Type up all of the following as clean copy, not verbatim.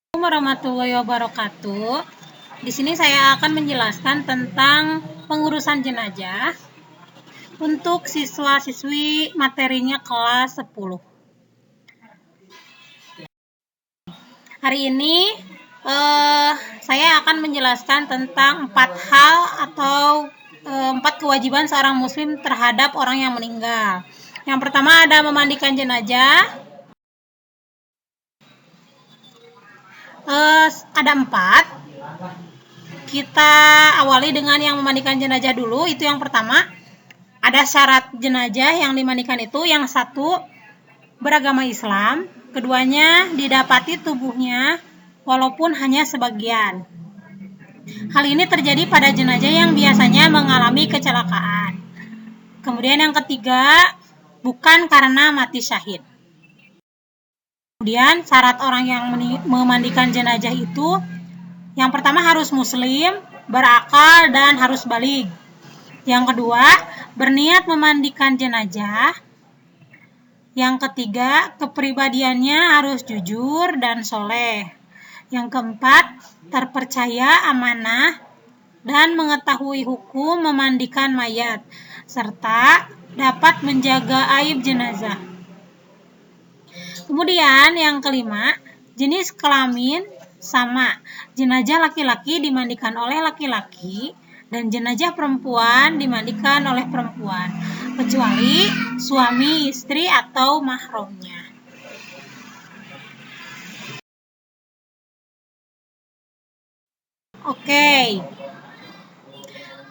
Assalamualaikum warahmatullahi wabarakatuh. Di sini saya akan menjelaskan tentang pengurusan jenazah untuk siswa-siswi materinya kelas 10. Hari ini saya akan menjelaskan tentang 4 hal atau 4 kewajiban seorang muslim terhadap orang yang meninggal. Yang pertama ada memandikan jenazah. Ada 4. Kita awali dengan yang memandikan jenazah dulu. Itu yang pertama. Ada syarat jenazah yang dimandikan itu. Yang satu, beragama Islam. Keduanya, didapati tubuhnya walaupun hanya sebagian. Hal ini terjadi pada jenazah yang biasanya mengalami kecelakaan. Kemudian yang ketiga, bukan karena mati syahid. Kemudian syarat orang yang memandikan jenazah itu, yang pertama harus muslim, berakal, dan harus baligh. Yang kedua, berniat memandikan jenazah. Yang ketiga, kepribadiannya harus jujur dan soleh. Yang keempat, terpercaya, amanah, dan mengetahui hukum memandikan mayat, serta dapat menjaga aib jenazah. Kemudian yang kelima, jenis kelamin sama. Jenazah laki-laki dimandikan oleh laki-laki dan jenazah perempuan dimandikan oleh perempuan, kecuali suami, istri, atau mahramnya. Oke.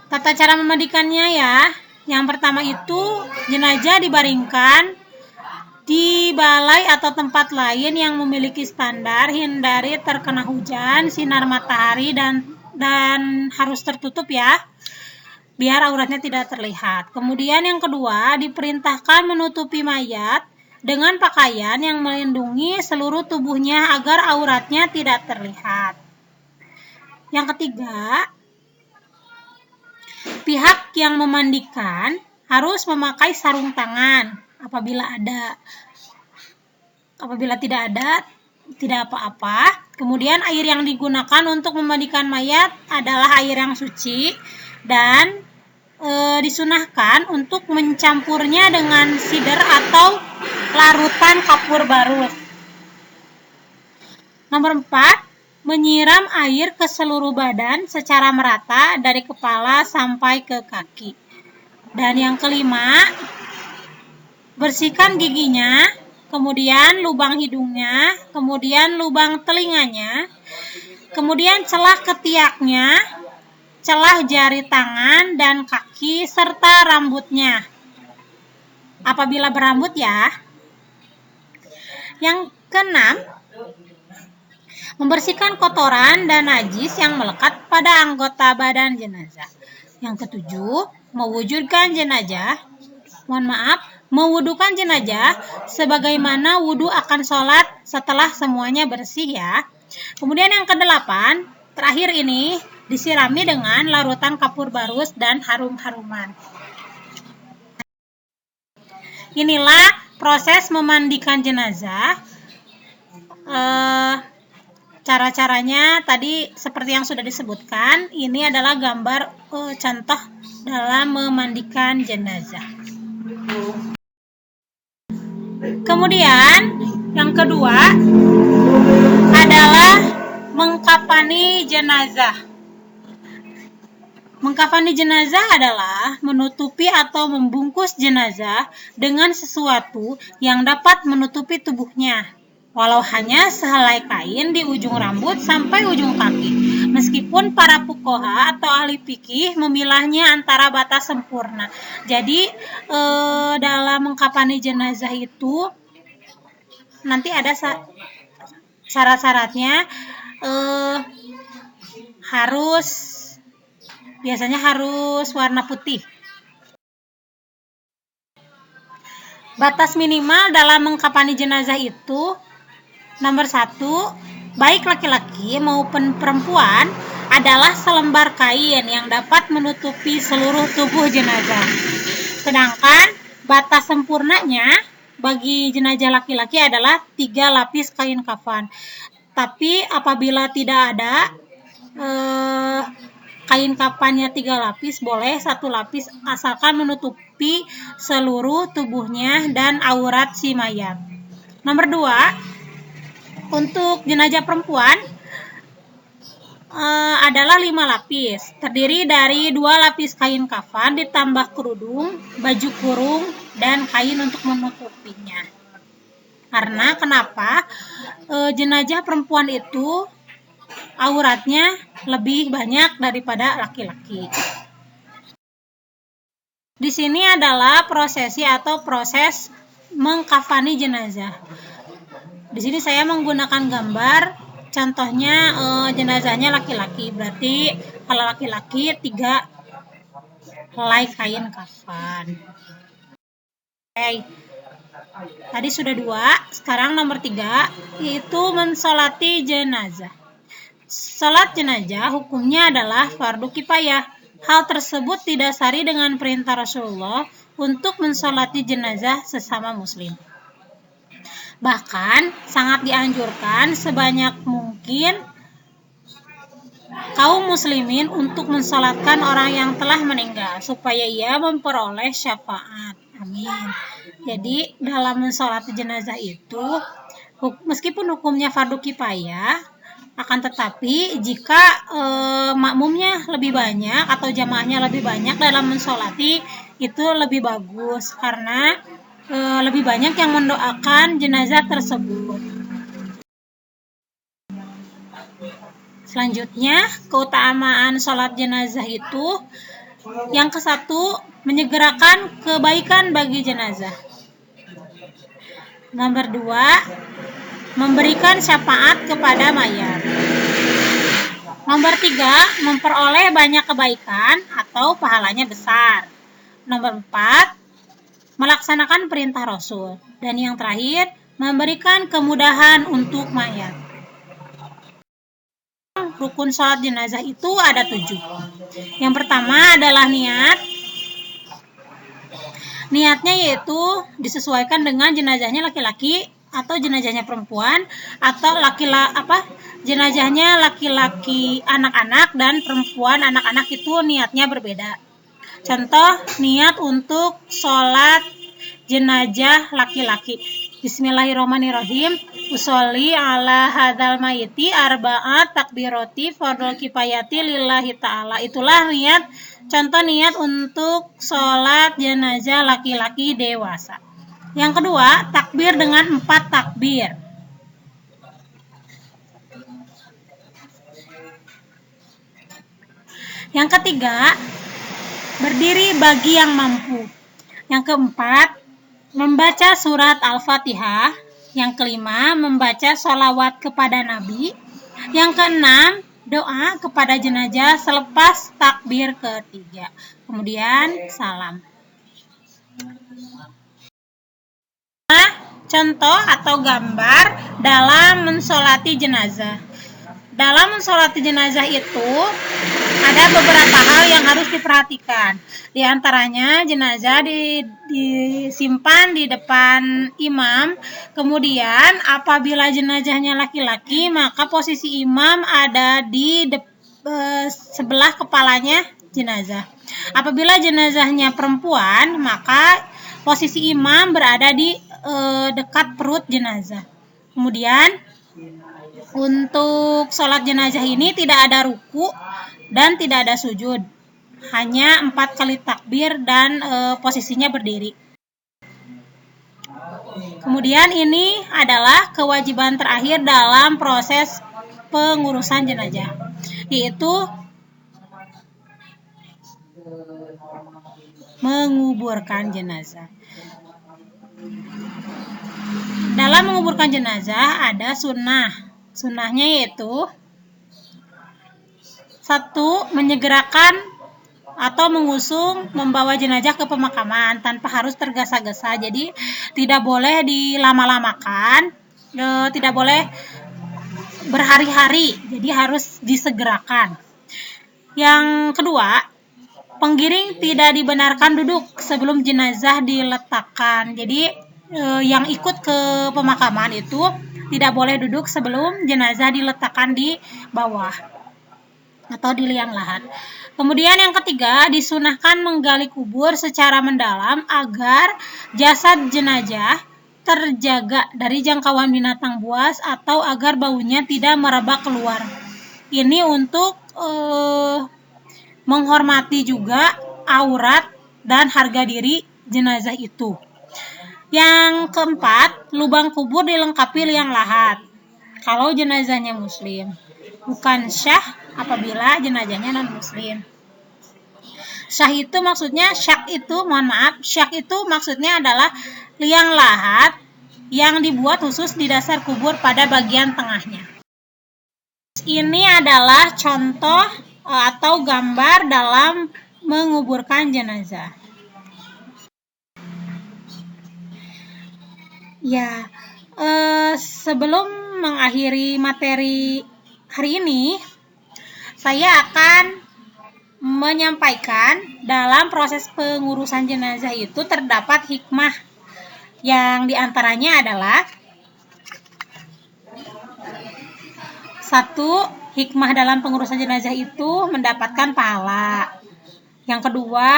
Tata cara memandikannya ya. Yang pertama itu jenazah dibaringkan di balai atau tempat lain yang memiliki standar, hindari terkena hujan, sinar matahari, dan harus tertutup ya, biar auratnya tidak terlihat. Kemudian yang kedua, diperintahkan menutupi mayat dengan pakaian yang melindungi seluruh tubuhnya agar auratnya tidak terlihat. Yang ketiga, pihak yang memandikan harus memakai sarung tangan apabila tidak ada, tidak apa-apa. Kemudian air yang digunakan untuk memandikan mayat adalah air yang suci dan disunahkan untuk mencampurnya dengan sidr atau larutan kapur barus. Nomor 4, menyiram air ke seluruh badan secara merata dari kepala sampai ke kaki. Dan yang kelima, bersihkan giginya, kemudian lubang hidungnya, kemudian lubang telinganya, kemudian celah ketiaknya, celah jari tangan dan kaki, serta rambutnya, apabila berambut ya. Yang keenam, membersihkan kotoran dan najis yang melekat pada anggota badan jenazah. Yang ketujuh, mewudukan jenazah sebagaimana wudu akan sholat setelah semuanya bersih ya. Kemudian yang kedelapan, terakhir ini disirami dengan larutan kapur barus dan harum-haruman. Inilah proses memandikan jenazah. Cara-caranya tadi seperti yang sudah disebutkan. Ini adalah gambar contoh dalam memandikan jenazah. Kemudian yang kedua adalah mengkafani jenazah. Mengkafani jenazah adalah menutupi atau membungkus jenazah dengan sesuatu yang dapat menutupi tubuhnya, walau hanya sehelai kain di ujung rambut sampai ujung kaki. Meskipun para fuqaha atau ahli fikih memilahnya antara batas sempurna. Jadi dalam mengkafani jenazah itu nanti ada syarat-syaratnya, biasanya harus warna putih. Batas minimal dalam mengkafani jenazah itu, nomor 1, baik laki-laki maupun perempuan, adalah selembar kain yang dapat menutupi seluruh tubuh jenazah. Sedangkan batas sempurnanya bagi jenazah laki-laki adalah 3 lapis kain kafan. Tapi apabila tidak ada kain kafannya 3 lapis, boleh 1 lapis asalkan menutupi seluruh tubuhnya dan aurat si mayat. Nomor 2, untuk jenazah perempuan adalah 5 lapis, terdiri dari 2 lapis kain kafan ditambah kerudung, baju kurung, dan kain untuk menutupinya. Karena kenapa? Jenazah perempuan itu auratnya lebih banyak daripada laki-laki. Di sini adalah prosesi atau proses mengkafani jenazah. Di sini saya menggunakan gambar, contohnya jenazahnya laki-laki, berarti kalau laki-laki 3 helai kain kafan. Oke. Tadi sudah 2, sekarang nomor 3, yaitu mensolati jenazah. Salat jenazah hukumnya adalah fardu kifayah. Hal tersebut didasari dengan perintah Rasulullah untuk mensolati jenazah sesama muslim. Bahkan sangat dianjurkan sebanyak mungkin kaum muslimin untuk mensolatkan orang yang telah meninggal supaya ia memperoleh syafaat. Amin. Jadi dalam mensolati jenazah itu meskipun hukumnya fardu kifayah, akan tetapi jika makmumnya lebih banyak atau jamaahnya lebih banyak dalam mensolati, itu lebih bagus karena lebih banyak yang mendoakan jenazah tersebut. Selanjutnya, keutamaan sholat jenazah itu yang ke-1, menyegerakan kebaikan bagi jenazah. Nomor 2, memberikan syafaat kepada mayat. Nomor 3, memperoleh banyak kebaikan atau pahalanya besar. Nomor 4, melaksanakan perintah Rasul. Dan yang terakhir, memberikan kemudahan untuk mayat. Rukun sholat jenazah itu ada 7. Yang pertama adalah niat. Niatnya yaitu disesuaikan dengan jenazahnya laki-laki atau jenazahnya perempuan, atau jenazahnya laki-laki anak-anak dan perempuan anak-anak itu niatnya berbeda. Contoh, niat untuk sholat jenazah laki-laki. Bismillahirrahmanirrahim. Usolli ala hadzal mayyiti arba'at takbirati fardhu kifayati lillahi ta'ala. Itulah niat, contoh niat untuk sholat jenazah laki-laki dewasa. Yang kedua, takbir dengan 4 takbir. Yang ketiga, berdiri bagi yang mampu. Yang keempat, membaca surat Al-Fatihah. Yang kelima, membaca sholawat kepada Nabi. Yang keenam, doa kepada jenazah selepas takbir ketiga. Kemudian salam. Contoh atau gambar dalam mensolati jenazah. Dalam mensolati jenazah itu ada beberapa hal yang harus diperhatikan. Di antaranya jenazah disimpan di depan imam. Kemudian apabila jenazahnya laki-laki, maka posisi imam ada di sebelah kepalanya jenazah. Apabila jenazahnya perempuan, maka posisi imam berada di dekat perut jenazah. Kemudian untuk sholat jenazah ini tidak ada ruku dan tidak ada sujud, hanya 4 kali takbir dan posisinya berdiri. Kemudian ini adalah kewajiban terakhir dalam proses pengurusan jenazah, yaitu menguburkan jenazah. Dalam menguburkan jenazah ada sunnah. Sunnahnya yaitu 1. Menyegerakan atau mengusung membawa jenazah ke pemakaman tanpa harus tergesa-gesa. Jadi tidak boleh dilama-lamakan, tidak boleh berhari-hari. Jadi harus disegerakan. Yang kedua, penggiring tidak dibenarkan duduk sebelum jenazah diletakkan. Jadi yang ikut ke pemakaman itu tidak boleh duduk sebelum jenazah diletakkan di bawah atau di liang lahat. Kemudian yang ketiga, disunahkan menggali kubur secara mendalam agar jasad jenazah terjaga dari jangkauan binatang buas atau agar baunya tidak merebak keluar. Ini untuk menghormati juga aurat dan harga diri jenazah itu. Yang keempat, lubang kubur dilengkapi liang lahat kalau jenazahnya muslim, bukan syah apabila jenazahnya non muslim. Syah itu maksudnya syak itu maksudnya adalah liang lahat yang dibuat khusus di dasar kubur pada bagian tengahnya. Ini adalah contoh atau gambar dalam menguburkan jenazah. Ya, sebelum mengakhiri materi hari ini, saya akan menyampaikan dalam proses pengurusan jenazah itu terdapat hikmah yang diantaranya adalah: 1. Hikmah dalam pengurusan jenazah itu mendapatkan pahala. Yang kedua,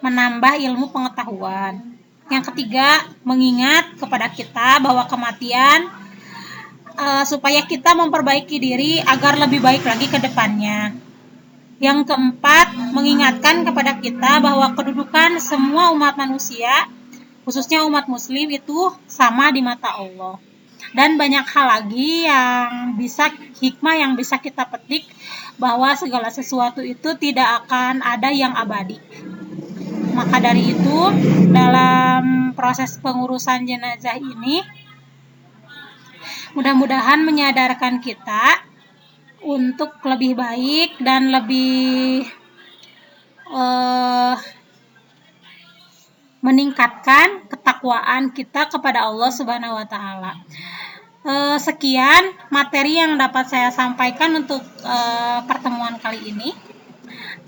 menambah ilmu pengetahuan. Yang ketiga, mengingat kepada kita bahwa kematian supaya kita memperbaiki diri agar lebih baik lagi ke depannya. Yang keempat, mengingatkan kepada kita bahwa kedudukan semua umat manusia, khususnya umat muslim, itu sama di mata Allah. Dan banyak hal lagi hikmah yang bisa kita petik, bahwa segala sesuatu itu tidak akan ada yang abadi. Maka dari itu, dalam proses pengurusan jenazah ini, mudah-mudahan menyadarkan kita untuk lebih baik dan lebih meningkatkan ketakwaan kita kepada Allah Subhanahu wa Ta'ala. Sekian materi yang dapat saya sampaikan untuk pertemuan kali ini.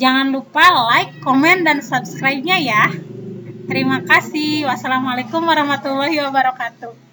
Jangan lupa like, komen, dan subscribe-nya ya. Terima kasih. Wassalamualaikum warahmatullahi wabarakatuh.